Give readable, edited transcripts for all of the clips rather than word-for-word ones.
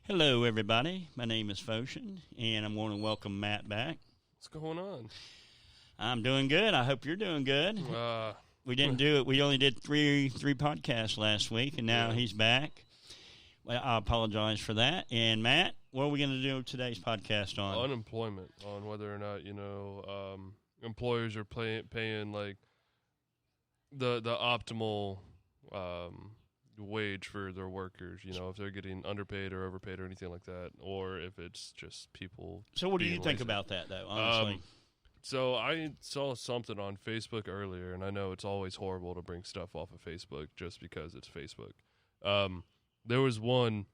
Hello, everybody. My name is Foshin, and I'm going to welcome Matt back. What's going on? I'm doing good. I hope you're doing good. We didn't do it. We only did three podcasts last week, and now he's back. Well, I apologize for that. And Matt, what are we going to do today's podcast on? Unemployment, on whether or not employers are paying like the optimal wage for their workers. You know, if they're getting underpaid or overpaid or anything like that, or if it's just people. So, what do you think lazy. about that, though? Honestly. So I saw something on Facebook earlier, and I know it's always horrible to bring stuff off of Facebook just because it's Facebook. There was one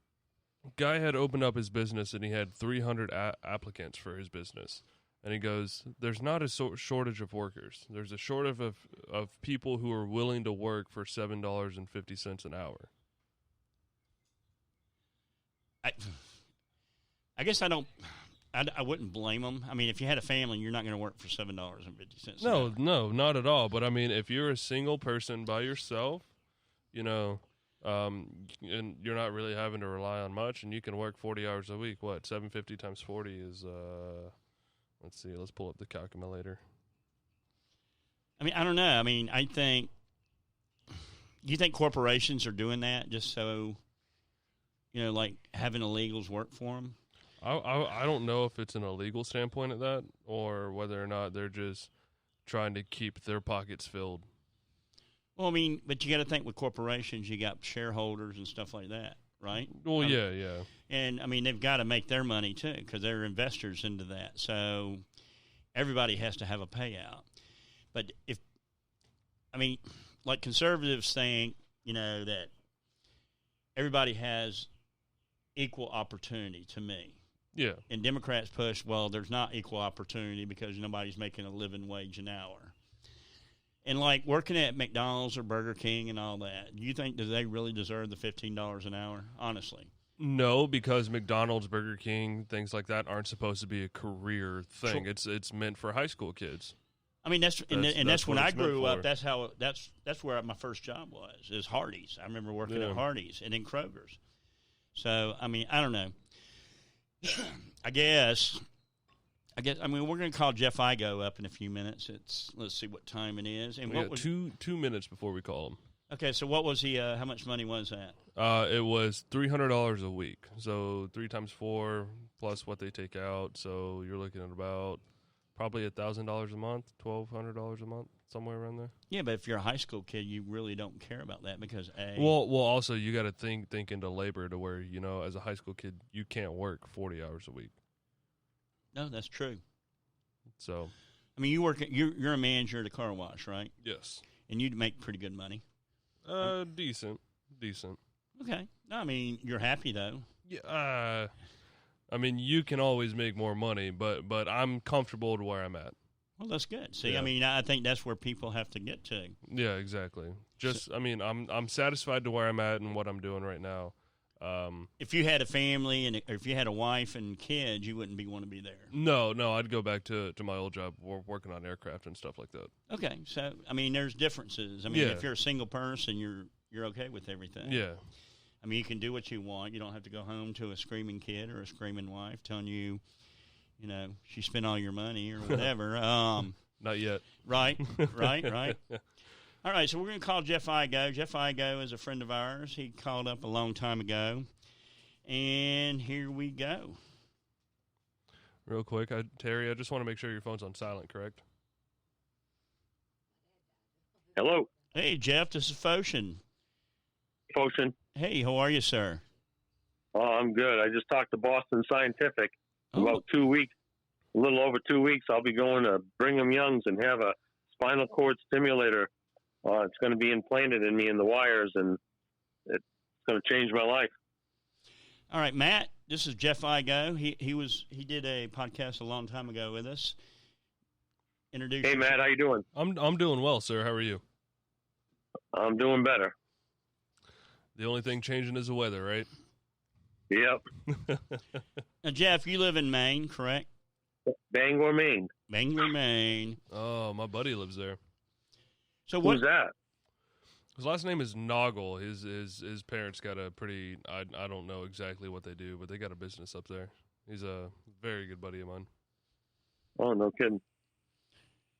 guy had opened up his business, and he had 300 applicants for his business. And he goes, there's not a shortage of workers. There's a shortage of people who are willing to work for $7.50 an hour. I guess I wouldn't blame them. I mean, if you had a family, you're not going to work for $7.50. No, not at all. But I mean, if you're a single person by yourself, and you're not really having to rely on much, and you can work 40 hours a week. What, 750 times 40 is, let's see, let's pull up the calculator. I mean, I don't know. I mean, do you think corporations are doing that just so, like having illegals work for them? I don't know if it's an illegal standpoint of that or whether or not they're just trying to keep their pockets filled. Well, I mean, but you got to think with corporations, you got shareholders and stuff like that, right? Well, yeah. And, I mean, they've got to make their money, too, because they're investors into that. So everybody has to have a payout. But like conservatives think, that everybody has equal opportunity to me. Yeah. And Democrats push, well, there's not equal opportunity because nobody's making a living wage an hour. And like working at McDonald's or Burger King and all that, do they really deserve the $15 an hour? Honestly. No, because McDonald's, Burger King, things like that aren't supposed to be a career thing. Sure. It's meant for high school kids. I mean, that's when I grew up. For. That's where my first job is Hardee's. I remember working at Hardee's and then Kroger's. So I mean, I don't know. I guess. I mean, we're going to call Jeff Igo up in a few minutes. Let's see what time it is. And we got 2 minutes before we call him. Okay, so what was he? How much money was that? It was $300 a week. So 3 times 4 plus what they take out. So you're looking at about probably $1,000 a month, $1,200 a month, somewhere around there. Yeah, but if you're a high school kid, you really don't care about that because well, also you got to think into labor to where as a high school kid you can't work 40 hours a week. No, that's true. So, I mean, you're a manager at a car wash, right? Yes. And you'd make pretty good money. Decent. Okay. No, I mean, you're happy though. Yeah. I mean, you can always make more money, but I'm comfortable to where I'm at. Well, that's good. See, yeah. I mean, I think that's where people have to get to. Yeah, exactly. I mean, I'm satisfied to where I'm at and what I'm doing right now. If you had a family or if you had a wife and kids, you wouldn't want to be there. No, I'd go back to my old job, working on aircraft and stuff like that. Okay, so I mean, there's differences. I mean, if you're a single person, you're okay with everything. Yeah. I mean, you can do what you want. You don't have to go home to a screaming kid or a screaming wife telling you, she spent all your money or whatever. Not yet. Right. All right, so we're going to call Jeff Igo. Jeff Igo is a friend of ours. He called up a long time ago, and here we go. Real quick, Terry, I just want to make sure your phone's on silent, correct? Hello. Hey, Jeff, this is Foshin. Foshin. Hey, how are you, sir? Oh, I'm good. I just talked to Boston Scientific. About 2 weeks, a little over 2 weeks, I'll be going to Brigham Young's and have a spinal cord stimulator. It's going to be implanted in me in the wires, and it's going to change my life. All right, Matt, this is Jeff Igo. He did a podcast a long time ago with us. Hey, Matt, how you doing? I'm doing well, sir. How are you? I'm doing better. The only thing changing is the weather, right? Yep. Now, Jeff, you live in Maine, correct? Bangor, Maine. Bangor, Maine. Oh, my buddy lives there. So Who's that? His last name is Noggle. His parents got a pretty. I don't know exactly what they do, but they got a business up there. He's a very good buddy of mine. Oh, no kidding.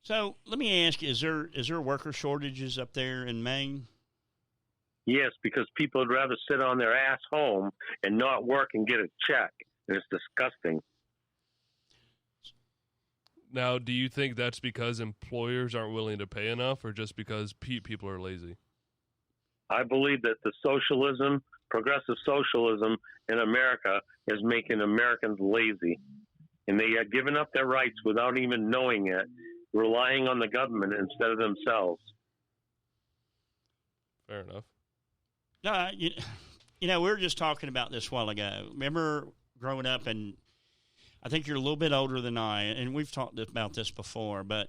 So let me ask you: is there worker shortages up there in Maine? Yes, because people would rather sit on their ass home and not work and get a check. And it's disgusting. Now, do you think that's because employers aren't willing to pay enough, or just because people are lazy? I believe that the socialism, progressive socialism in America is making Americans lazy. And they are giving up their rights without even knowing it, relying on the government instead of themselves. Fair enough. No, we were just talking about this a while ago. Remember growing up, and I think you're a little bit older than I, and we've talked about this before, but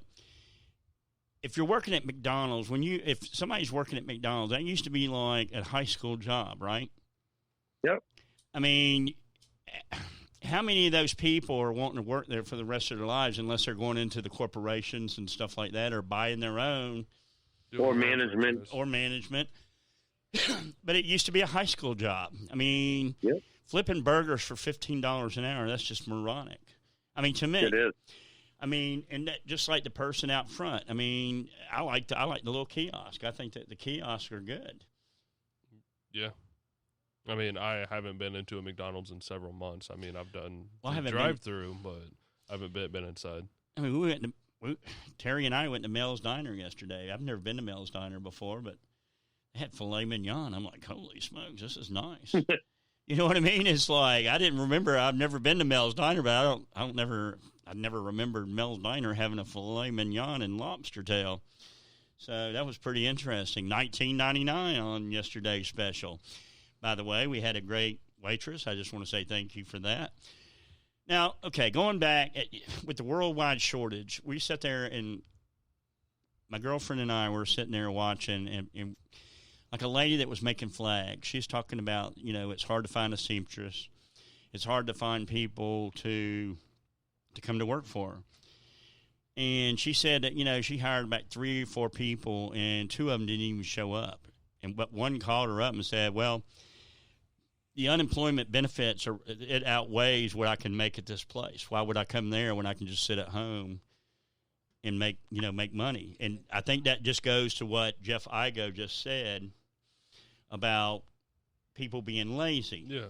if you're working at McDonald's, if somebody's working at McDonald's, that used to be like a high school job, right? Yep. I mean, how many of those people are wanting to work there for the rest of their lives unless they're going into the corporations and stuff like that, or buying their own? Or management. Or management. But it used to be a high school job. I mean, yep. Flipping burgers for $15 an hour, that's just moronic. I mean, to me. It is. I mean, and that, just like the person out front. I mean, I like the little kiosk. I think that the kiosks are good. Yeah. I mean, I haven't been into a McDonald's in several months. I mean, I've done drive-through, but I haven't been inside. I mean, Terry and I went to Mel's Diner yesterday. I've never been to Mel's Diner before, but they had filet mignon. I'm like, holy smokes, this is nice. You know what I mean? It's like, I didn't remember. I've never been to Mel's Diner, but I never remembered Mel's Diner having a filet mignon and lobster tail. So that was pretty interesting. $19.99 on yesterday's special. By the way, we had a great waitress. I just want to say thank you for that. Now, okay, going back with the worldwide shortage, we sat there and my girlfriend and I were sitting there watching and like a lady that was making flags. She's talking about, it's hard to find a seamstress. It's hard to find people to come to work for her. And she said that, she hired about 3 or 4 people, and 2 of them didn't even show up. But one called her up and said, well, the unemployment benefits, it outweighs what I can make at this place. Why would I come there when I can just sit at home and make money? And I think that just goes to what Jeff Igo just said about people being lazy. Yeah.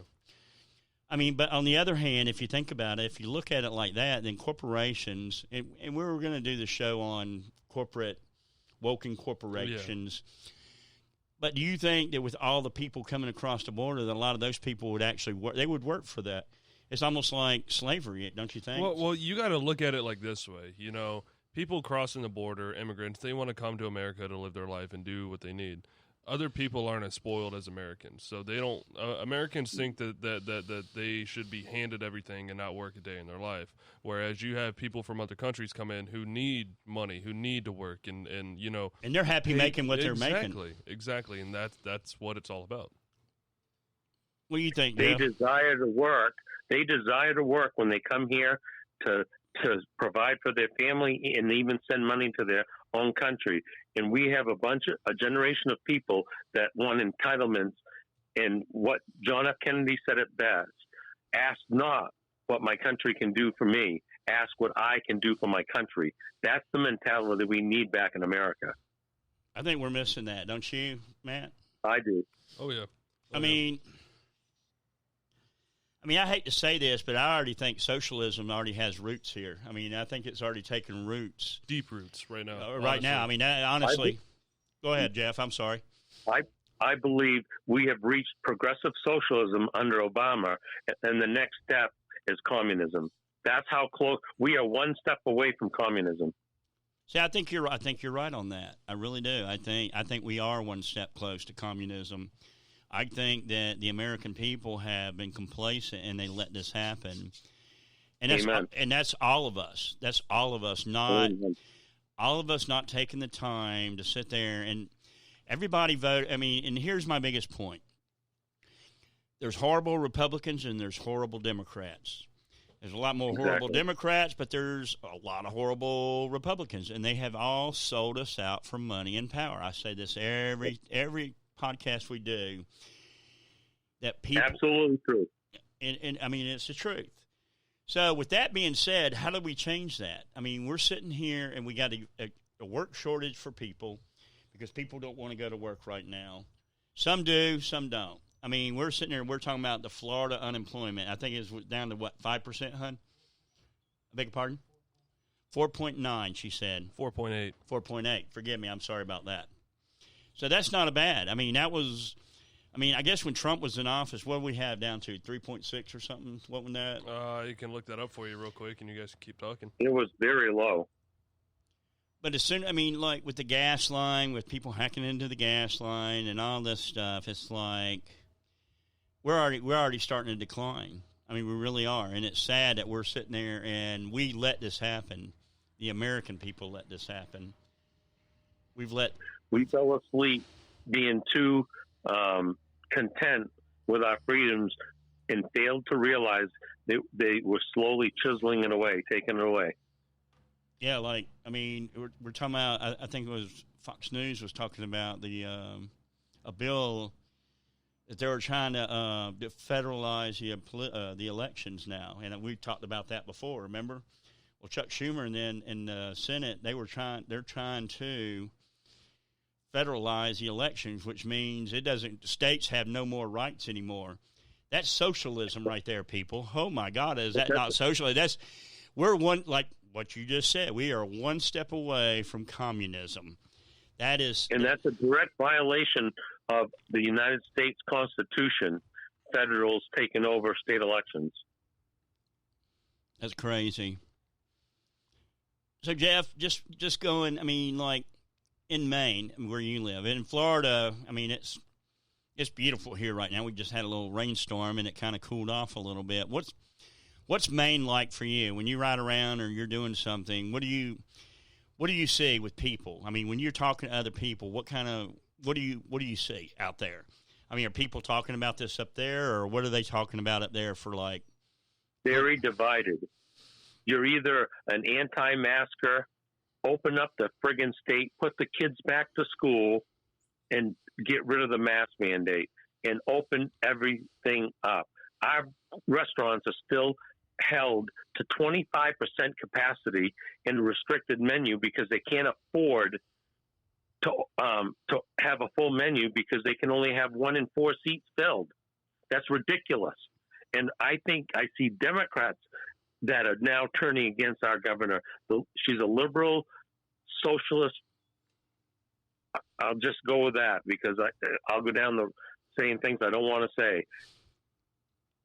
I mean, but on the other hand, if you think about it, if you look at it like that, then corporations, and we were going to do the show on woken corporations. Yeah. But do you think that with all the people coming across the border, that a lot of those people would actually work? They would work for that. It's almost like slavery, don't you think? Well, you got to look at it like this way. People crossing the border, immigrants, they want to come to America to live their life and do what they need. Other people aren't as spoiled as Americans, so they don't. Americans think that they should be handed everything and not work a day in their life. Whereas you have people from other countries come in who need money, who need to work, and they're happy making what they're making. Exactly, and that's what it's all about. What do you think, They Jeff? desire to work. They desire to work when they come here to provide for their family and even send money to their own country. And we have a generation of people that want entitlements. And what John F. Kennedy said it best: ask not what my country can do for me, ask what I can do for my country. That's the mentality that we need back in America. I think we're missing that, don't you, Matt? I do. Oh, yeah. I mean, I hate to say this, but I already think socialism already has roots here. I mean, I think it's already taken roots. Deep roots right now. Now. I mean, honestly. Go ahead, Jeff. I'm sorry. I believe we have reached progressive socialism under Obama, and the next step is communism. That's how close we are. One step away from communism. See, I think you're right on that. I really do. I think we are one step close to communism. I think that the American people have been complacent and they let this happen. And that's all of us. That's all of us not taking the time to sit there and everybody vote. I mean, and here's my biggest point. There's horrible Republicans and there's horrible Democrats. There's a lot more horrible Democrats, but there's a lot of horrible Republicans, and they have all sold us out for money and power. I say this every podcast we do, that people absolutely true. And I mean, it's the truth. So with that being said, how do we change that? I mean, we're sitting here and we got a work shortage for people because people don't want to go to work right now. Some do, some don't. I mean, we're sitting here, we're talking about the Florida unemployment. I think it's down to, what, 5%, hon? I beg your pardon? 4.9, she said. 4.8. 4.8. Forgive me. I'm sorry about that. So that's not a bad. I mean, I guess when Trump was in office, what did we have down to? 3.6 or something? What was that? You can look that up for you real quick, and you guys can keep talking. It was very low. But as soon, I mean, like with the gas line, with people hacking into the gas line and all this stuff, it's like we're already starting to decline. I mean, we really are, and it's sad that we're sitting there and we let this happen. The American people let this happen. We fell asleep being too content with our freedoms and failed to realize they were slowly chiseling it away, taking it away. Yeah, like, I mean, we're talking about, I think it was Fox News was talking about a bill that they were trying to federalize the elections now. And we talked about that before, remember? Well, Chuck Schumer and then in the Senate, they're trying to federalize the elections, which means states have no more rights anymore. That's socialism right there, people. Oh my God, is that not socialism? We're one, like what you just said, we are one step away from communism. And that's a direct violation of the United States Constitution, federals taking over state elections. That's crazy. So Jeff, just going, I mean, like in Maine, where you live, in Florida, I mean, it's beautiful here right now. We just had a little rainstorm and it kind of cooled off a little bit. What's Maine like for you when you ride around or you're doing something? What do you see with people? I mean, when you're talking to other people, what do you see out there? I mean, are people talking about this up there, or what are they talking about up there for, like? Very divided. You're either an anti-masker, open up the friggin' state, put the kids back to school, and get rid of the mask mandate, and open everything up. Our restaurants are still held to 25% capacity in a restricted menu because they can't afford to have a full menu because they can only have 1 in 4 seats filled. That's ridiculous. And I think I see Democrats that are now turning against our governor. She's a liberal socialist. I'll just go with that because I'll go down the saying things I don't want to say.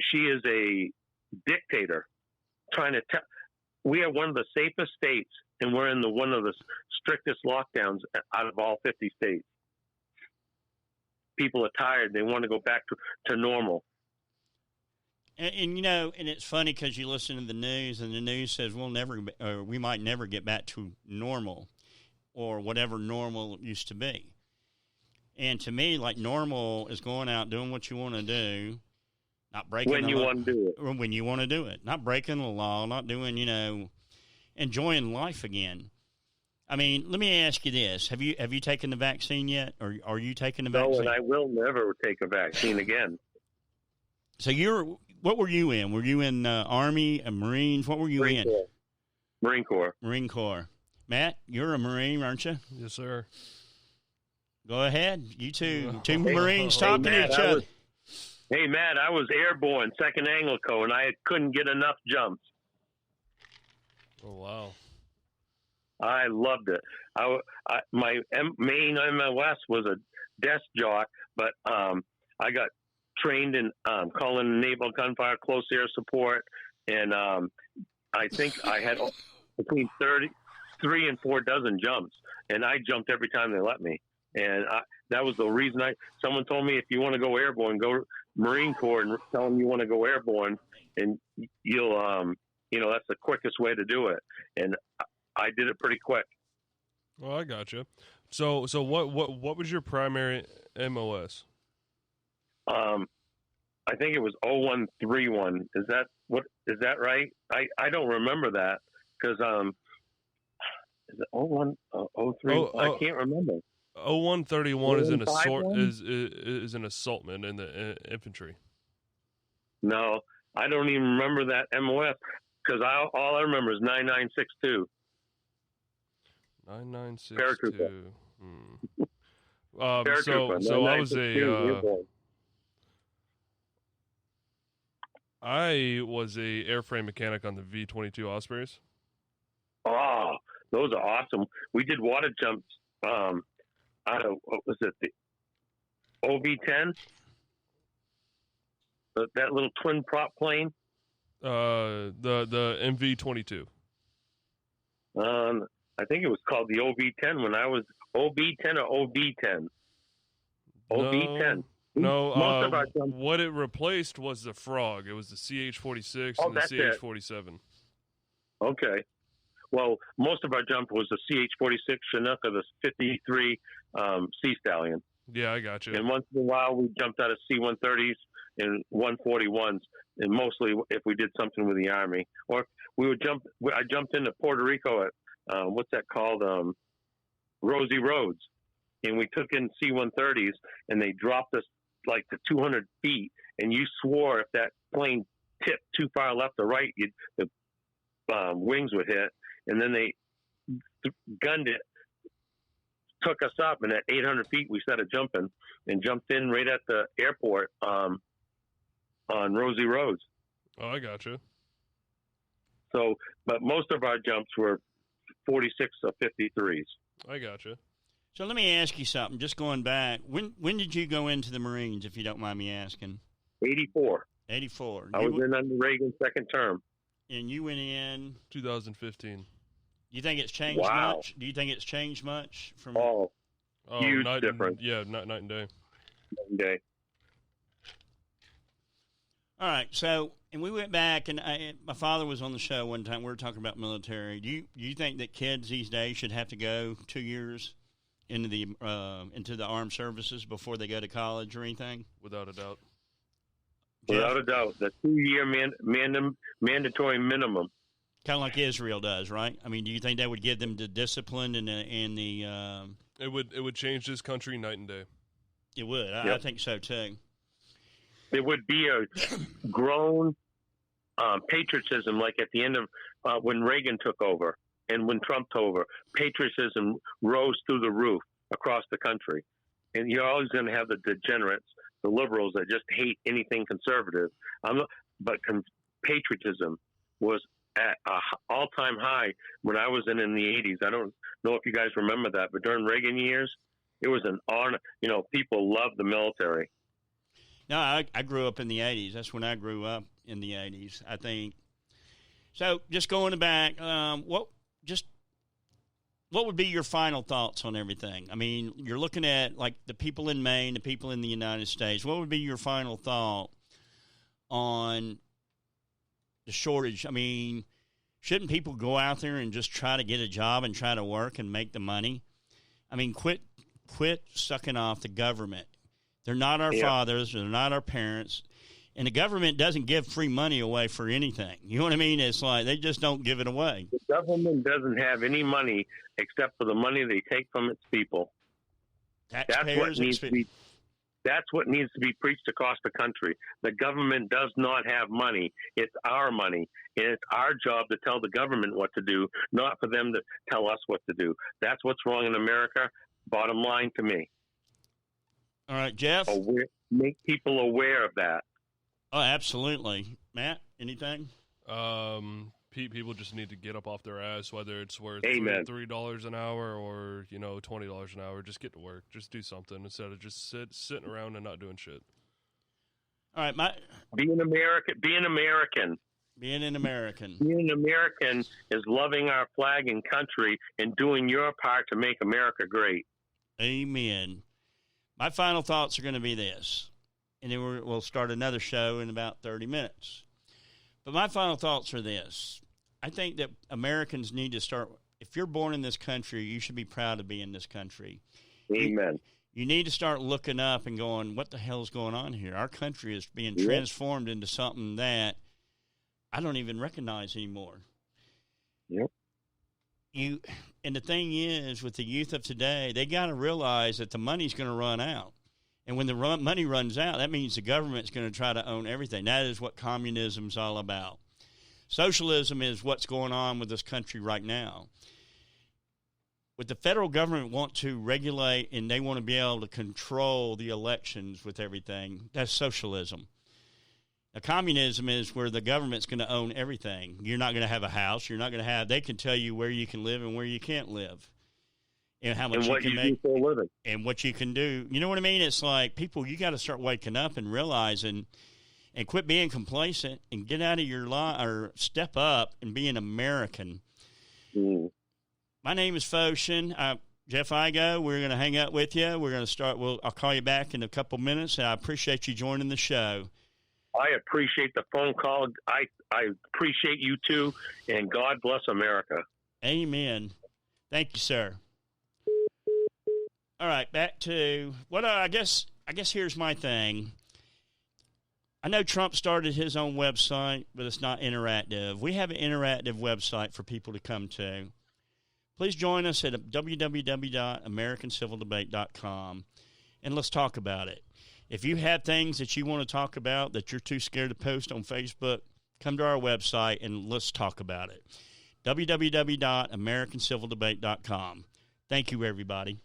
She is a dictator trying to we are one of the safest states, and we're in one of the strictest lockdowns out of all 50 states. People are tired. They want to go back to normal. And you know, and it's funny because you listen to the news, and the news says we might never get back to normal, or whatever normal used to be. And to me, like, normal is going out doing what you want to do, not breaking when you want to do it. Or when you want to do it, not breaking the law, not doing, enjoying life again. I mean, let me ask you this: Have you taken the vaccine yet, or are you taking the vaccine? No, and I will never take a vaccine again. So what were you in? Were you in Army, Marines? What were you in? Marine Corps. Marine Corps. Matt, you're a Marine, aren't you? Yes, sir. Go ahead. You two Marines talking to each other. Hey, Matt, I was airborne, 2nd Anglico, and I couldn't get enough jumps. Oh, wow. I loved it. My main MOS was a desk jock, but I got trained in calling naval gunfire, close air support, and I think I had between 3 and 4 dozen jumps, and I jumped every time they let me. And that was the reason someone told me, if you want to go airborne, go Marine Corps and tell them you want to go airborne, and you'll, that's the quickest way to do it. And I did it pretty quick. Well, I got you. So what was your primary MOS? I think it was 0131. Is that What is that right? I don't remember that because is it 01, 03? I can't remember. 0131 is an 0151? is an assaultman in the infantry. No, I don't even remember that MOS because all I remember is 9962. 9962. Paratrooper. So I was 9962, I was a airframe mechanic on the V-22 Ospreys. Oh, those are awesome. We did water jumps out of, what was it, the OV-10? That little twin prop plane? The MV-22. I think it was called the OV-10 when I was OB-10 or OV-10? OV-10. No, Most of our jumps, what it replaced was the Frog. It was the CH-46 and the that's it. CH-47. Okay. Well, most of our jump was the CH-46 Chinook or the 53 Sea Stallion. Yeah, I got you. And once in a while, we jumped out of C-130s and 141s, and mostly if we did something with the Army. Or we would jump. I jumped into Puerto Rico at, what's that called? Rosie Roads. And we took in C-130s, and they dropped us like to 200 feet, and you swore if that plane tipped too far left or right, the wings would hit. And then they gunned it, took us up, and at 800 feet, we started jumping and jumped in right at the airport on Rosie Roads. Oh, I got you. So, but most of our jumps were 46 or 53s. I got you. So let me ask you something. Just going back, when did you go into the Marines, if you don't mind me asking? 84. 84. I was in under Reagan's second term. And you went in 2015. You think it's changed much? Do you think it's changed much from? Oh, huge difference. Night and day. Night and day. All right. So, and we went back, and my father was on the show one time. We were talking about military. Do you think that kids these days should have to go 2 years into the armed services before they go to college or anything? Without a doubt. Without a doubt, the 2-year mandatory minimum. Kind of like Israel does, right? I mean, do you think that would give them the discipline and the? It would change this country night and day. It would. Yep. I think so too. It would be a grown patriotism, like at the end of when Reagan took over and when Trump took over. Patriotism rose through the roof across the country, and you're always going to have the degenerates, the liberals that just hate anything conservative. But patriotism was at an all-time high when I was in the 80s. I don't know if you guys remember that, but during Reagan years, it was an honor. You know, people loved the military. No, I grew up in the 80s. That's when I grew up in the 80s, I think. So just going back, what would be your final thoughts on everything? I mean, you're looking at like the people in Maine, the people in the United States. What would be your final thought on the shortage? I mean, shouldn't people go out there and just try to get a job and try to work and make the money? I mean, quit sucking off the government. They're not our fathers. They're not our parents. And the government doesn't give free money away for anything. You know what I mean? It's like they just don't give it away. The government doesn't have any money except for the money they take from its people. That's what needs to be preached across the country. The government does not have money. It's our money. And it's our job to tell the government what to do, not for them to tell us what to do. That's what's wrong in America. Bottom line to me. All right, Jeff? Make people aware of that. Oh, absolutely. Matt, anything? People just need to get up off their ass, whether it's worth $3 an hour or, $20 an hour. Just get to work. Just do something instead of just sitting around and not doing shit. All right, Be an American. Be an American. Being an American. Being an American is loving our flag and country and doing your part to make America great. Amen. My final thoughts are going to be this, and then we'll start another show in about 30 minutes. But my final thoughts are this. I think that Americans need to start, if you're born in this country, you should be proud to be in this country. Amen. You need to start looking up and going, what the hell is going on here? Our country is being transformed into something that I don't even recognize anymore. Yep. And the thing is, with the youth of today, they got to realize that the money's going to run out. And when the money runs out, that means the government's going to try to own everything. That is what communism's all about. Socialism is what's going on with this country right now. With the federal government want to regulate and they want to be able to control the elections with everything, that's socialism. Now, communism is where the government's going to own everything. You're not going to have a house. You're not going to have – they can tell you where you can live and where you can't live. And how much and what you can you make do for a living. And what you can do. You know what I mean? It's like, people, you got to start waking up and realizing and quit being complacent and get out of your life or step up and be an American. Mm. My name is Foshin. Jeff Igo, we're going to hang out with you. We're going to start. I'll call you back in a couple minutes, and I appreciate you joining the show. I appreciate the phone call. I appreciate you too, and God bless America. Amen. Thank you, sir. All right, back to what I guess here's my thing. I know Trump started his own website, but it's not interactive. We have an interactive website for people to come to. Please join us at www.americancivildebate.com, and let's talk about it. If you have things that you want to talk about that you're too scared to post on Facebook, come to our website and let's talk about it. www.americancivildebate.com. Thank you, everybody.